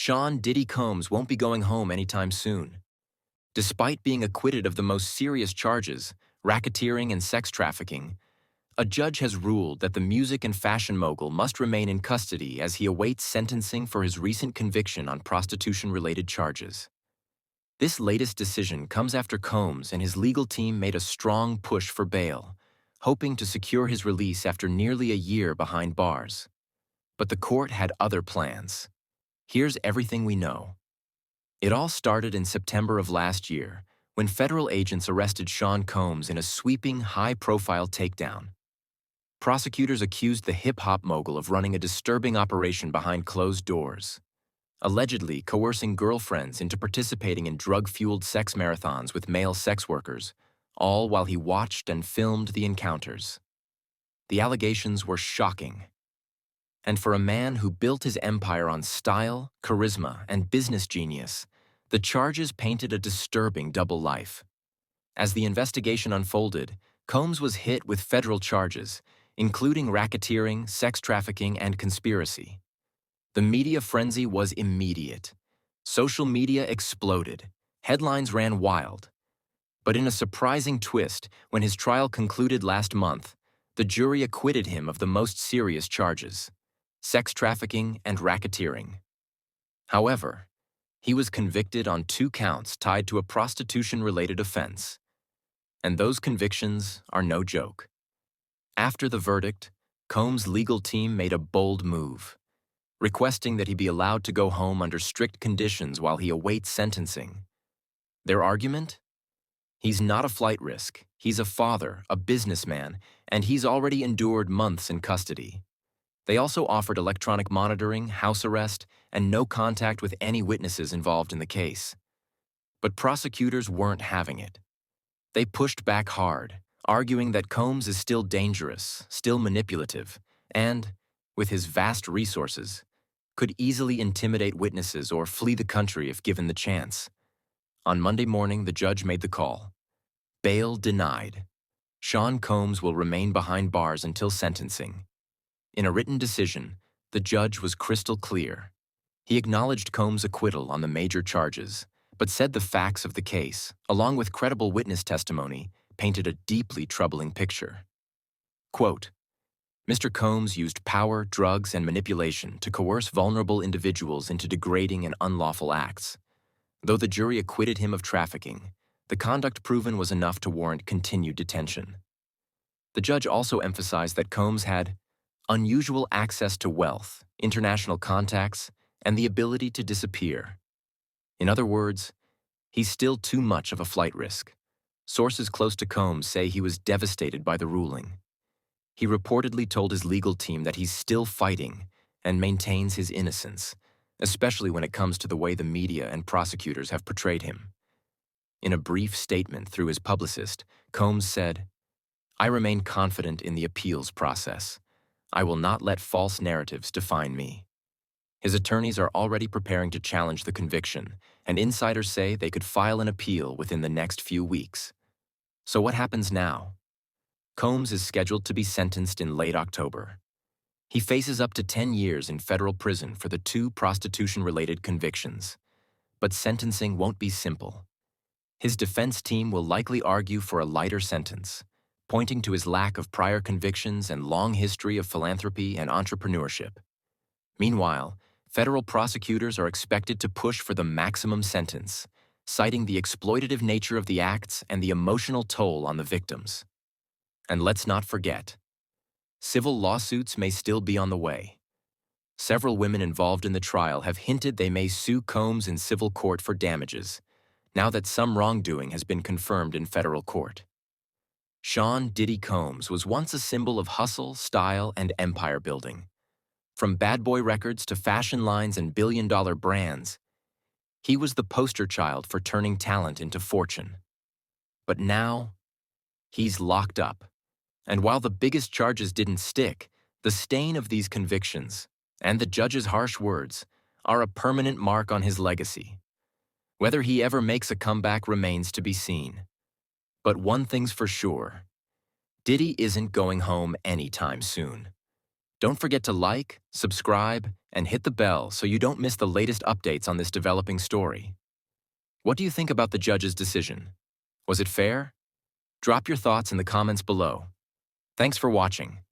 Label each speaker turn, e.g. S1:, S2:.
S1: Sean "Diddy" Combs won't be going home anytime soon. Despite being acquitted of the most serious charges, racketeering and sex trafficking, a judge has ruled that the music and fashion mogul must remain in custody as he awaits sentencing for his recent conviction on prostitution-related charges. This latest decision comes after Combs and his legal team made a strong push for bail, hoping to secure his release after nearly a year behind bars. But the court had other plans. Here's everything we know. It all started in September of last year, when federal agents arrested Sean Combs in a sweeping, high-profile takedown. Prosecutors accused the hip-hop mogul of running a disturbing operation behind closed doors, allegedly coercing girlfriends into participating in drug-fueled sex marathons with male sex workers, all while he watched and filmed the encounters. The allegations were shocking. And for a man who built his empire on style, charisma, and business genius, the charges painted a disturbing double life. As the investigation unfolded, Combs was hit with federal charges, including racketeering, sex trafficking, and conspiracy. The media frenzy was immediate. Social media exploded. Headlines ran wild. But in a surprising twist, when his trial concluded last month, the jury acquitted him of the most serious charges: sex trafficking and racketeering. However, he was convicted on 2 counts tied to a prostitution-related offense. And those convictions are no joke. After the verdict, Combs' legal team made a bold move, requesting that he be allowed to go home under strict conditions while he awaits sentencing. Their argument? He's not a flight risk, he's a father, a businessman, and he's already endured months in custody. They also offered electronic monitoring, house arrest, and no contact with any witnesses involved in the case. But prosecutors weren't having it. They pushed back hard, arguing that Combs is still dangerous, still manipulative, and, with his vast resources, could easily intimidate witnesses or flee the country if given the chance. On Monday morning, the judge made the call. Bail denied. Sean Combs will remain behind bars until sentencing. In a written decision, the judge was crystal clear. He acknowledged Combs' acquittal on the major charges, but said the facts of the case, along with credible witness testimony, painted a deeply troubling picture. Quote, Mr. Combs used power, drugs, and manipulation to coerce vulnerable individuals into degrading and unlawful acts. Though the jury acquitted him of trafficking, the conduct proven was enough to warrant continued detention. The judge also emphasized that Combs had unusual access to wealth, international contacts, and the ability to disappear. In other words, he's still too much of a flight risk. Sources close to Combs say he was devastated by the ruling. He reportedly told his legal team that he's still fighting and maintains his innocence, especially when it comes to the way the media and prosecutors have portrayed him. In a brief statement through his publicist, Combs said, "I remain confident in the appeals process. I will not let false narratives define me." His attorneys are already preparing to challenge the conviction, and insiders say they could file an appeal within the next few weeks. So what happens now? Combs is scheduled to be sentenced in late October. He faces up to 10 years in federal prison for the 2 prostitution-related convictions. But sentencing won't be simple. His defense team will likely argue for a lighter sentence, pointing to his lack of prior convictions and long history of philanthropy and entrepreneurship. Meanwhile, federal prosecutors are expected to push for the maximum sentence, citing the exploitative nature of the acts and the emotional toll on the victims. And let's not forget, civil lawsuits may still be on the way. Several women involved in the trial have hinted they may sue Combs in civil court for damages, now that some wrongdoing has been confirmed in federal court. Sean "Diddy" Combs was once a symbol of hustle, style, and empire building. From bad boy records to fashion lines and billion-dollar brands, he was the poster child for turning talent into fortune. But now, he's locked up. And while the biggest charges didn't stick, the stain of these convictions, and the judge's harsh words, are a permanent mark on his legacy. Whether he ever makes a comeback remains to be seen. But one thing's for sure, Diddy isn't going home anytime soon. Don't forget to like, subscribe, and hit the bell so you don't miss the latest updates on this developing story. What do you think about the judge's decision? Was it fair? Drop your thoughts in the comments below. Thanks for watching.